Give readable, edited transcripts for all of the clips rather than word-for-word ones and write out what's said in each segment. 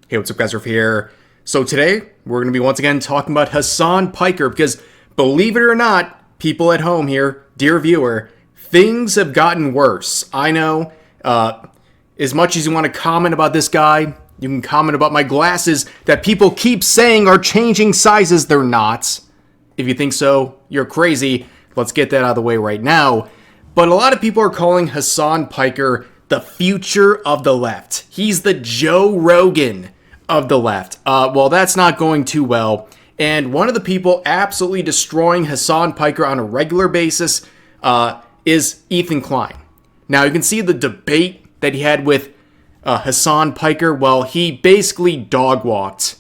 Hey, what's up guys, Rif here. So today, we're going to be once again talking about Hasan Piker because believe it or not, people at home here, dear viewer, things have gotten worse. I know, as much as you want to comment about this guy, you can comment about my glasses that people keep saying are changing sizes. They're not. If you think so, you're crazy. Let's get that out of the way right now. But a lot of people are calling Hasan Piker the future of the left. He's the Joe Rogan of the left. Well, that's not going too well. And one of the people absolutely destroying Hasan Piker on a regular basis is Hila Klein. Now, you can see the debate that he had with Hasan Piker. Well, he basically dog-walked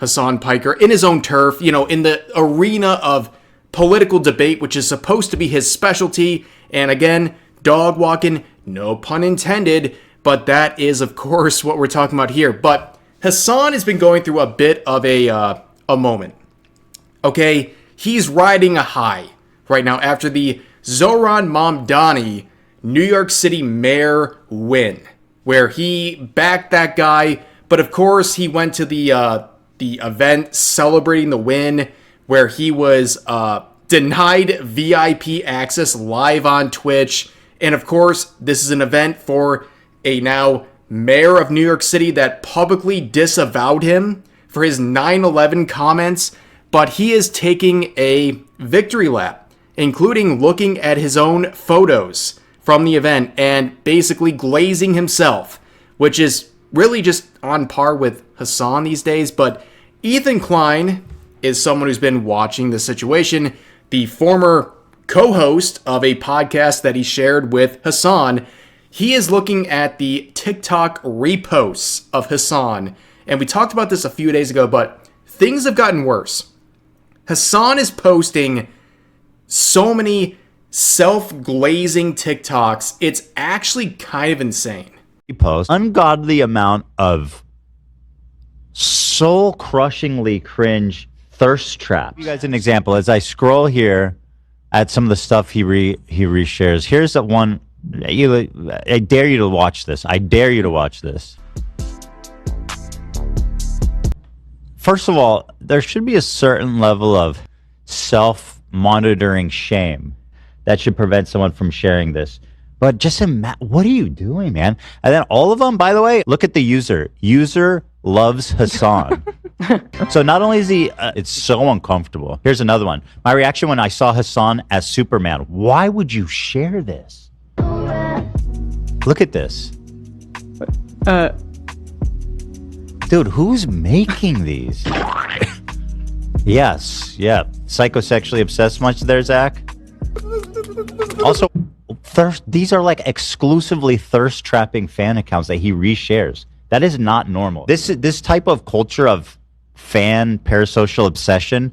Hasan Piker in his own turf, you know, in the arena of political debate, which is supposed to be his specialty. And again, dog-walking, no pun intended, but that is, of course, what we're talking about here. But Hasan has been going through a bit of a moment. Okay, he's riding a high right now after the Zoran Mamdani New York City mayor win, where he backed that guy. But of course, he went to the event celebrating the win, where he was denied VIP access live on Twitch. And of course, this is an event for a now mayor of New York City that publicly disavowed him for his 9/11 comments, but he is taking a victory lap, including looking at his own photos from the event and basically glazing himself, which is really just on par with Hasan these days. But Hila Klein is someone who's been watching the situation, the former co-host of a podcast that he shared with Hasan. He is looking at the TikTok reposts of Hasan. And we talked about this a few days ago, but things have gotten worse. Hasan is posting so many self-glazing TikToks. It's actually kind of insane. He posts ungodly amount of soul-crushingly cringe thirst traps. Give you guys an example. As I scroll here at some of the stuff he reshares, here's the one. I dare you to watch this. I dare you to watch this. First of all, there should be a certain level of self-monitoring shame that should prevent someone from sharing this. But just imagine, what are you doing, man? And then all of them, by the way, look at the user. User loves Hasan. So not only is he, it's so uncomfortable. Here's another one. My reaction when I saw Hasan as Superman. Why would you share this? Look at this. Dude, who's making these? Yes, yeah. Psychosexually obsessed much there, Zach? Also, these are like exclusively thirst-trapping fan accounts that he reshares. That is not normal. This type of culture of fan parasocial obsession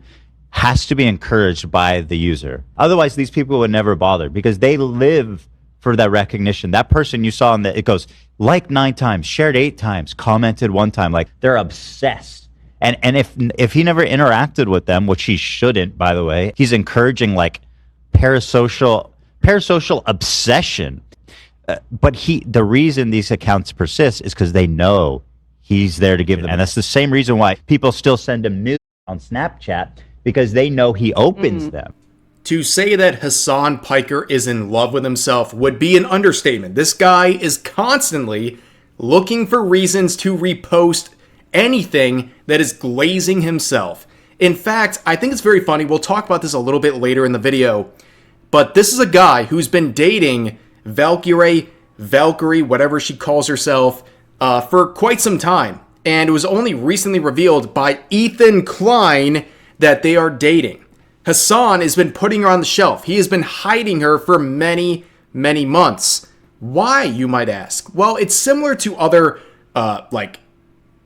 has to be encouraged by the user. Otherwise, these people would never bother because they live for that recognition. That person you saw it goes, like 9 times, shared 8 times, commented 1 time. Like, they're obsessed. And if he never interacted with them, which he shouldn't, by the way, he's encouraging like parasocial obsession. But the reason these accounts persist is because they know he's there to give them. And that's the same reason why people still send him news on Snapchat, because they know he opens them. To say that Hasan Piker is in love with himself would be an understatement. This guy is constantly looking for reasons to repost anything that is glazing himself. In fact, I think it's very funny. We'll talk about this a little bit later in the video. But this is a guy who's been dating Valkyrae, whatever she calls herself, for quite some time. And it was only recently revealed by Hila Klein that they are dating. Hasan has been putting her on the shelf. He has been hiding her for many, many months. Why, you might ask? Well, it's similar to other,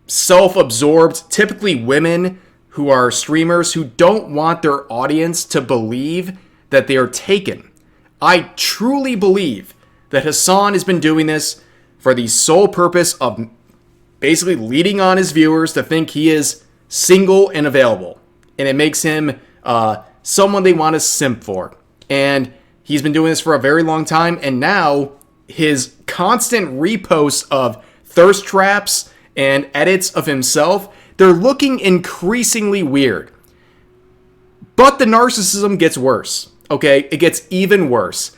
self-absorbed, typically women who are streamers who don't want their audience to believe that they are taken. I truly believe that Hasan has been doing this for the sole purpose of basically leading on his viewers to think he is single and available. And it makes him someone they want to simp for. And he's been doing this for a very long time. And now his constant reposts of thirst traps and edits of himself, they're looking increasingly weird. But the narcissism gets worse, okay? It gets even worse.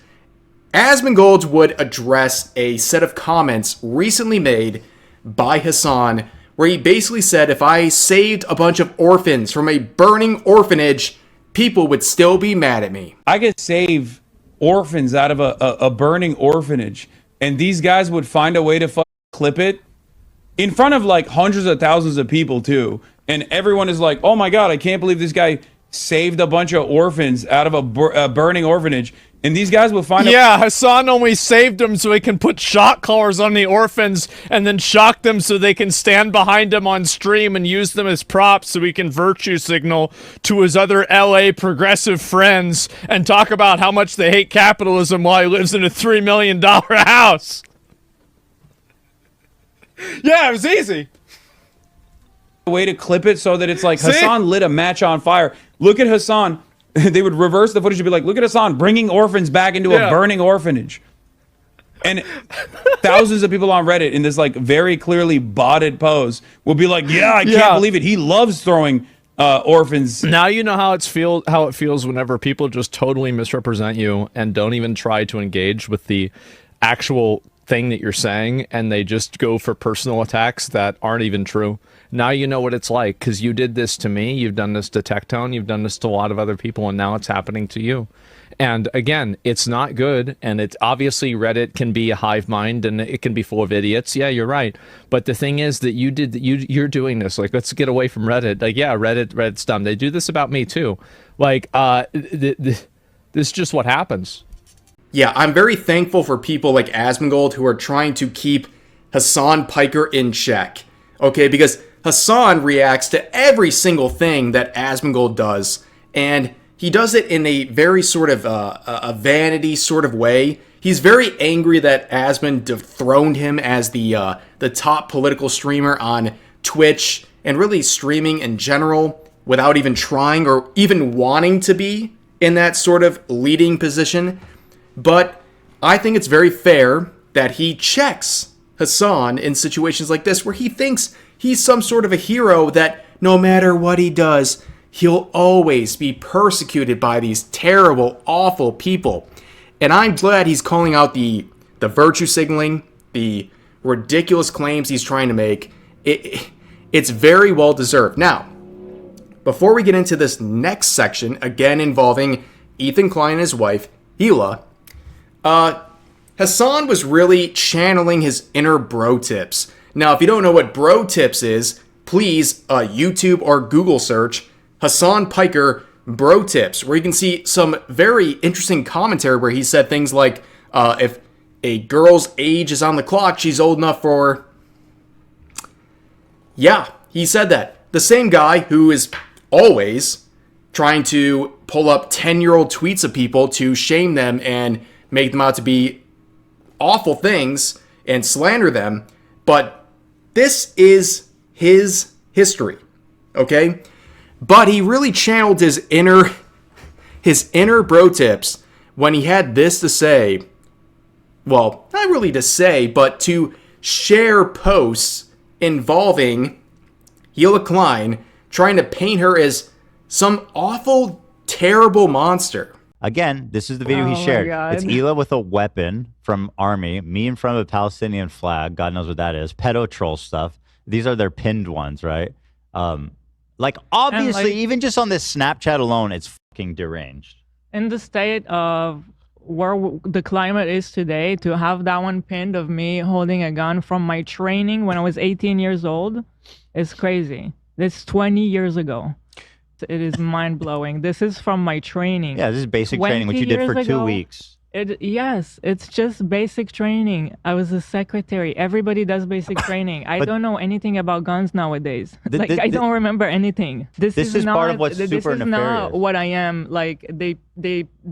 Asmongold would address a set of comments recently made by Hasan, where he basically said if I saved a bunch of orphans from a burning orphanage, people would still be mad at me. I could save orphans out of a burning orphanage, and these guys would find a way to clip it in front of like hundreds of thousands of people too, and everyone is like, oh my god, I can't believe this guy saved a bunch of orphans out of a burning orphanage. And these guys will find Yeah, Hasan only saved them so he can put shock collars on the orphans and then shock them so they can stand behind him on stream and use them as props so he can virtue signal to his other LA progressive friends and talk about how much they hate capitalism while he lives in a $3 million house. Yeah, it was easy. a way to clip it so that it's like Hasan lit a match on fire. Look at Hasan. They would reverse the footage and be like, look at Hasan bringing orphans back into a burning orphanage. And thousands of people on Reddit in this like very clearly botted pose will be like, yeah, I can't believe it. He loves throwing orphans. Now you know how it feels whenever people just totally misrepresent you and don't even try to engage with the actual thing that you're saying, and they just go for personal attacks that aren't even true. Now you know what it's like, because you did this to me, you've done this to Tectone, you've done this to a lot of other people, and now it's happening to you. And again, it's not good, and it's obviously Reddit can be a hive mind and it can be full of idiots. Yeah, you're right. But the thing is that you're doing this. Like, let's get away from Reddit. Like, yeah, Reddit's dumb. They do this about me too. Like, this is just what happens. Yeah, I'm very thankful for people like Asmongold who are trying to keep Hasan Piker in check. Okay, because Hasan reacts to every single thing that Asmongold does, and he does it in a very sort of a vanity sort of way. He's very angry that Asmon dethroned him as the top political streamer on Twitch and really streaming in general without even trying or even wanting to be in that sort of leading position. But I think it's very fair that he checks Hasan in situations like this where he thinks he's some sort of a hero that no matter what he does, he'll always be persecuted by these terrible, awful people. And I'm glad he's calling out the virtue signaling, the ridiculous claims he's trying to make. It's very well deserved. Now, before we get into this next section, again involving Ethan Klein and his wife, Hila, Hasan was really channeling his inner bro tips. Now, if you don't know what bro tips is, please YouTube or Google search Hasan Piker bro tips, where you can see some very interesting commentary where he said things like, if a girl's age is on the clock, she's old enough for... Yeah, he said that. The same guy who is always trying to pull up 10-year-old tweets of people to shame them and make them out to be awful things and slander them. But this is his history, okay? But he really channeled his inner bro tips when he had this to say. Well, not really to say, but to share posts involving Hila Klein, trying to paint her as some awful, terrible monster. Again, this is the video he shared. It's Hila with a weapon from army, me in front of a Palestinian flag. God knows what that is. Pedo troll stuff. These are their pinned ones, right? Like, obviously, even just on this Snapchat alone, it's fucking deranged. In the state of where the climate is today, to have that one pinned of me holding a gun from my training when I was 18 years old is crazy. This 20 years ago. It is mind-blowing. This is from my training. Yeah, this is basic training, which you did for 2 weeks. Yes, it's just basic training. I was a secretary. Everybody does basic training. I don't know anything about guns nowadays. I don't remember anything. This is not, part of what's this super is nefarious. not what I am. Like, they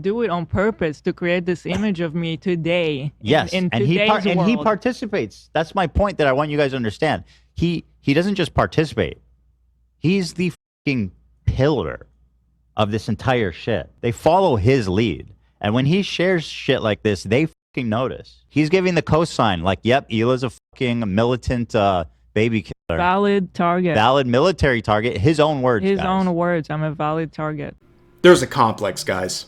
do it on purpose to create this image of me today. Yes, in and he participates. That's my point that I want you guys to understand. He doesn't just participate. He's the fucking pillar of this entire shit. They follow his lead. And when he shares shit like this, they fucking notice. He's giving the cosign, like, yep, Hila's a fucking militant baby killer. Valid target. Valid military target. His own words. His guys. own words. I'm a valid target. There's a complex, guys.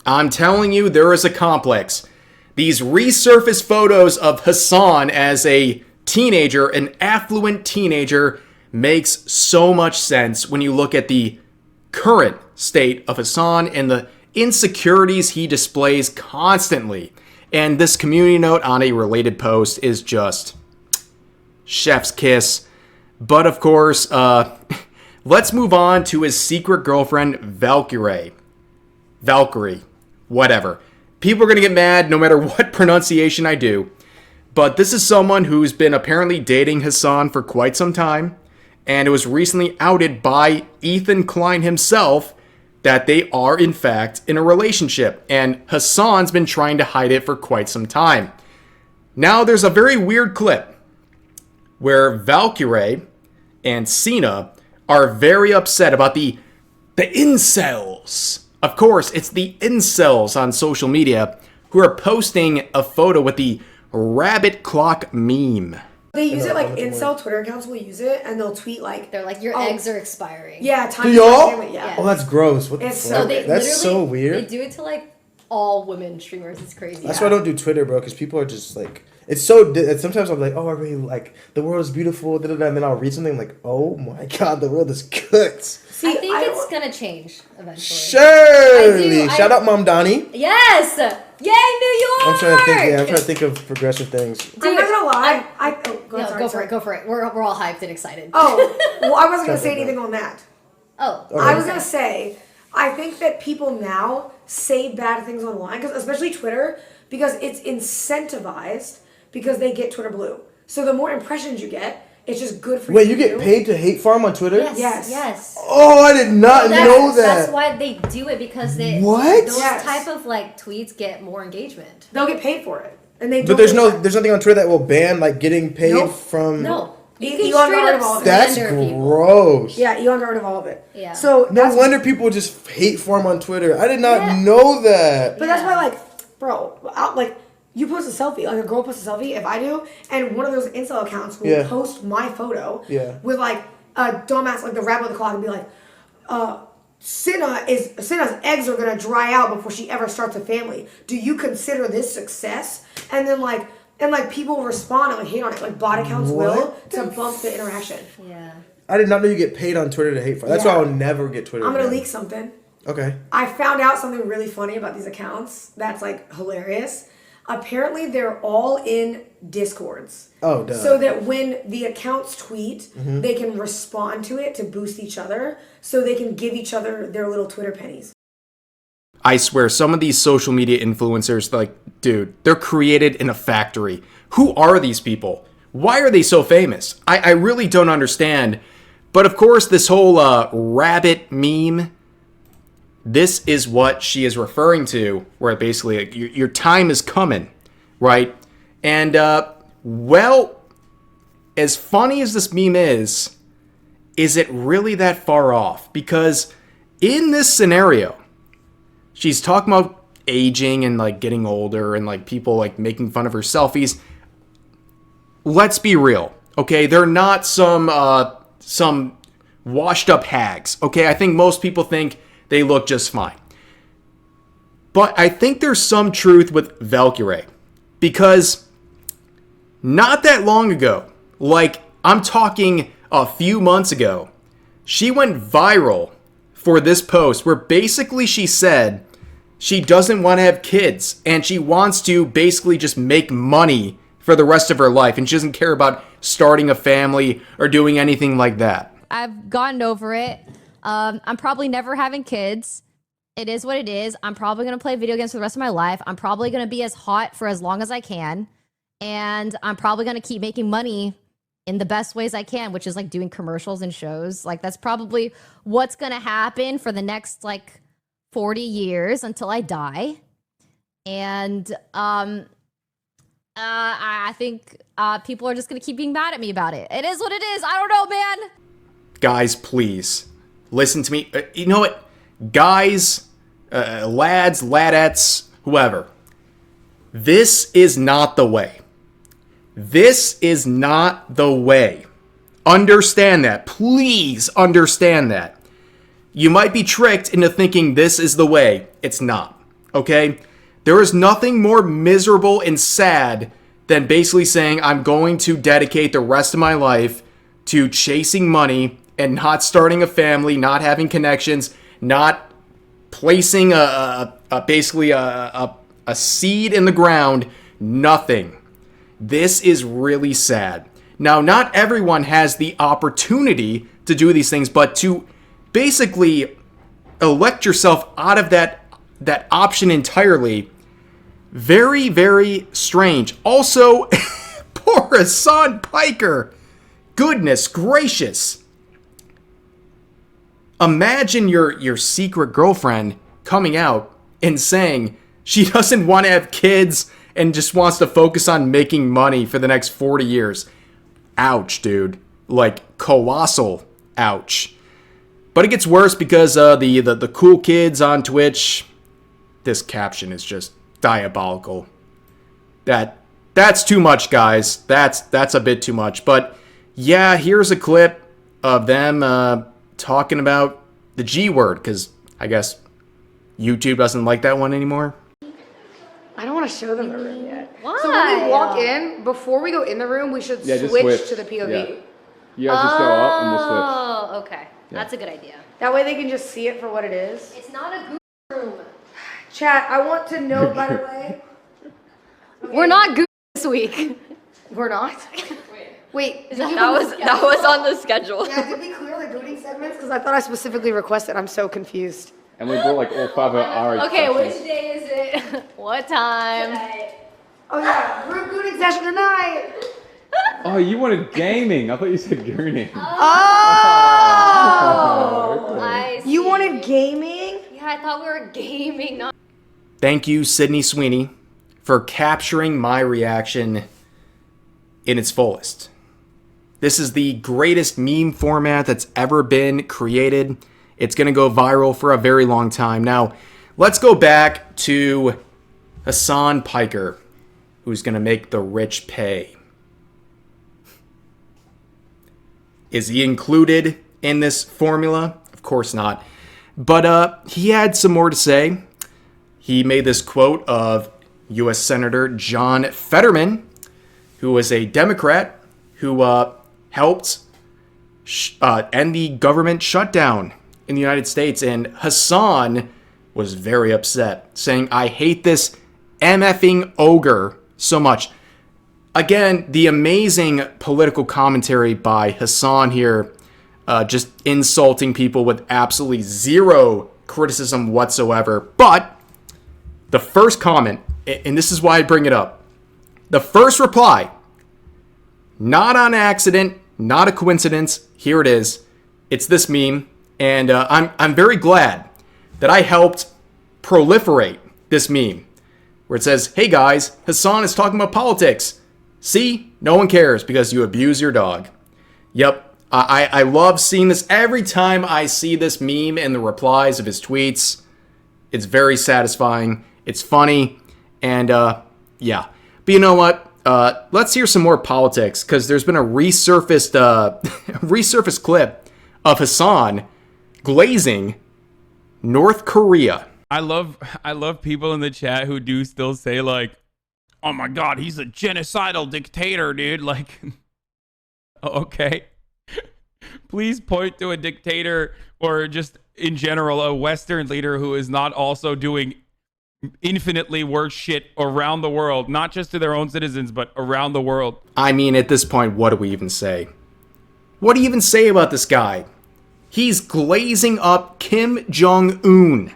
I'm telling you, there is a complex. These resurfaced photos of Hasan as a teenager, an affluent teenager, makes so much sense when you look at the current state of Hasan and the insecurities he displays constantly. And this community note on a related post is just chef's kiss. But of course, let's move on to his secret girlfriend, Valkyrae. Valkyrie. Whatever. People are going to get mad no matter what pronunciation I do. But this is someone who's been apparently dating Hasan for quite some time. And it was recently outed by Hila Klein himself that they are in fact in a relationship. And Hasan's been trying to hide it for quite some time. Now there's a very weird clip where Valkyrae and Cena are very upset about the incels. Of course, it's the incels on social media who are posting a photo with the rabbit clock meme. They use it like incel Twitter accounts will use it and they'll tweet like they're like your eggs are expiring. Yeah, time Do y'all? family, yeah. Oh, that's gross. What the It's fuck? so they That's so weird. They do it to like all women streamers. It's crazy. That's why I don't do Twitter, bro, because people are just like, it's so. Sometimes I'm like, oh, I really like the world is beautiful, and then I'll read something like, oh my god, the world is cooked. See, I think it's gonna change eventually. Surely, I do. shout out Mom Donnie. Yes, yay New York! I'm trying to think. Yeah, I'm trying to think of progressive things. I'm not gonna lie. Go for it. We're all hyped and excited. Oh, well, I wasn't gonna say anything on that. Oh, I was gonna say, I think that people now say bad things online, because especially Twitter, because it's incentivized because they get Twitter Blue. So the more impressions you get, it's just good for you. Wait, you get paid to hate farm on Twitter? Yes. Oh, I did not know that. That's why they do it, because those Yes. type of like tweets get more engagement. They'll get paid for it, and they. But there's nothing on Twitter that will ban like getting paid from. No. You Elon can got straight rid up of all of it. That's slander people. gross. Yeah, Elon got rid of all of it. Yeah. So No that's wonder people just hate farm on Twitter. I did not know that. But that's why, like, bro, like, you post a selfie, like a girl posts a selfie, if I do, and one of those incel accounts will post my photo with, like, a dumbass, like, the rabbit with the clock, and be like, Cinna's eggs are gonna dry out before she ever starts a family. Do you consider this success? And then, like, people respond and, like, hate on it. Like, bot accounts will to bump the interaction. Yeah. I did not know you get paid on Twitter to hate farm. That's why I'll never get Twitter. I'm gonna again. leak something. Okay. I found out something really funny about these accounts that's, like, hilarious. Apparently, they're all in Discords. Oh, duh. So that when the accounts tweet, they can respond to it to boost each other, so they can give each other their little Twitter pennies. I swear, some of these social media influencers, like, dude, they're created in a factory. Who are these people? Why are they so famous? I really don't understand. But of course, this whole rabbit meme, this is what she is referring to, where basically like, your time is coming, right? And, well, as funny as this meme is it really that far off? Because in this scenario, she's talking about aging and like getting older and like people like making fun of her selfies. Let's be real, okay? They're not some washed up hags, okay? I think most people think they look just fine. But I think there's some truth with Valkyrae, because not that long ago, like I'm talking a few months ago, she went viral for this post where basically she said she doesn't want to have kids and she wants to basically just make money for the rest of her life, and she doesn't care about starting a family or doing anything like that. I've gotten over it. I'm probably never having kids. It is what it is. I'm probably going to play video games for the rest of my life. I'm probably going to be as hot for as long as I can. And I'm probably going to keep making money in the best ways I can, which is like doing commercials and shows. Like that's probably what's going to happen for the next like 40 years until I die. And I think people are just going to keep being mad at me about it. It is what it is. I don't know, man. Guys, please listen to me. You know what? Guys, lads, ladettes, whoever. This is not the way. This is not the way. Understand that. Please understand that. You might be tricked into thinking this is the way. It's not. Okay? There is nothing more miserable and sad than basically saying I'm going to dedicate the rest of my life to chasing money and not starting a family, not having connections, not placing basically a seed in the ground. Nothing. This is really sad. Now, not everyone has the opportunity to do these things, but to basically elect yourself out of that option entirely, very, very strange. Also, poor Hasan Piker. Goodness gracious. Imagine your secret girlfriend coming out and saying she doesn't want to have kids and just wants to focus on making money for the next 40 years. Ouch, dude. Like, colossal ouch. But it gets worse because the cool kids on Twitch, this caption is just diabolical. That's too much, guys. That's a bit too much. But yeah, here's a clip of them talking about the G word, because I guess YouTube doesn't like that one anymore. I don't want to show them the room yet. Why? So when we walk in, before we go in the room, we should switch to the POV. Yeah. You guys just go up and we'll switch. Oh, okay. That's a good idea. That way they can just see it for what it is. It's not a Google room. Chat, I want to know, by the way. Okay. We're not Google this week. We're not? Wait. That was on the schedule. Yeah, did we clear the gooting segments? Because I thought I specifically requested. I'm so confused. And we brought like all 5 of our Okay, sections. which day is it? What time? Oh yeah, group gooting session tonight. Oh, you wanted gaming. I thought you said gooning. Oh! I see. You wanted gaming? Yeah, I thought we were gaming, not. Thank you, Sydney Sweeney, for capturing my reaction in its fullest. This is the greatest meme format that's ever been created. It's going to go viral for a very long time. Now, let's go back to Hasan Piker, who's going to make the rich pay. Is he included in this formula? Of course not. But he had some more to say. He made this quote of U.S. Senator John Fetterman, who was a Democrat who helped end the government shutdown in the United States. And Hasan was very upset, saying, I hate this MFing ogre so much. Again, the amazing political commentary by Hasan here, just insulting people with absolutely zero criticism whatsoever. But the first comment, and this is why I bring it up, the first reply, not on accident, not a coincidence, here it is. It's this meme, and I'm very glad that I helped proliferate this meme, where it says, hey guys, Hasan is talking about politics. See, no one cares because you abuse your dog. Yep, I love seeing this. Every time I see this meme and the replies of his tweets, it's very satisfying. It's funny, and yeah. But you know what? Let's hear some more politics, because there's been a resurfaced clip of Hasan glazing North Korea. I love people in the chat who do still say like, oh my god, he's a genocidal dictator, dude. Like, okay. Please point to a dictator or just in general a Western leader who is not also doing infinitely worse shit around the world, not just to their own citizens, but around the world. I mean, at this point, what do we even say? What do you even say about this guy? He's glazing up Kim Jong-un.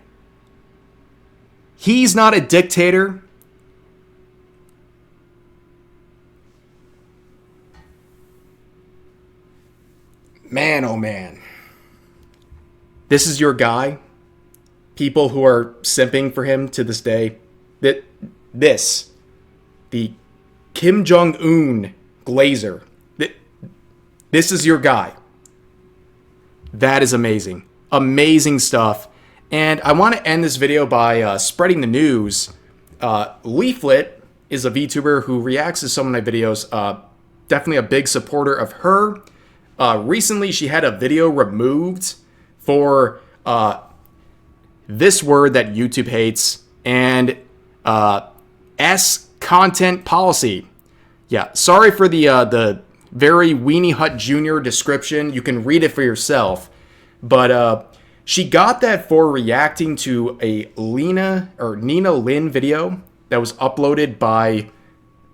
He's not a dictator. Man, oh man. This is your guy? People who are simping for him to this day. The Kim Jong-un glazer. This is your guy. That is amazing. Amazing stuff. And I want to end this video by spreading the news. Leaflit is a VTuber who reacts to some of my videos. Definitely a big supporter of her. recently she had a video removed for this word that YouTube hates, and S content policy. Yeah, sorry for the very Weenie Hut Jr. description. You can read it for yourself. But she got that for reacting to a Nina Lin video that was uploaded by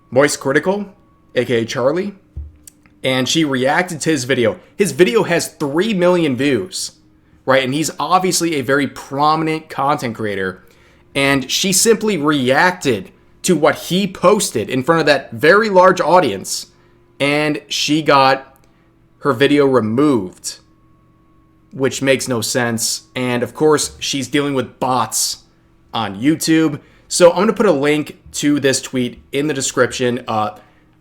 Moist Critical, aka Charlie. And she reacted to his video. His video has 3 million views, right? And he's obviously a very prominent content creator. And she simply reacted to what he posted in front of that very large audience. And she got her video removed, which makes no sense. And of course, she's dealing with bots on YouTube. So I'm going to put a link to this tweet in the description.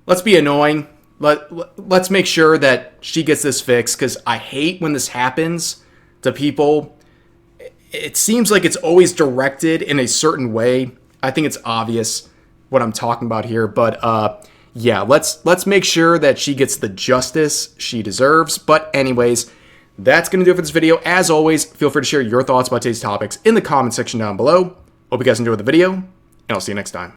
Let's be annoying. Let's make sure that she gets this fixed, because I hate when this happens to people. It seems like it's always directed in a certain way. I think it's obvious what I'm talking about here, but yeah, let's make sure that she gets the justice she deserves. But anyways, that's going to do it for this video. As always, feel free to share your thoughts about today's topics in the comment section down below. Hope you guys enjoyed the video, and I'll see you next time.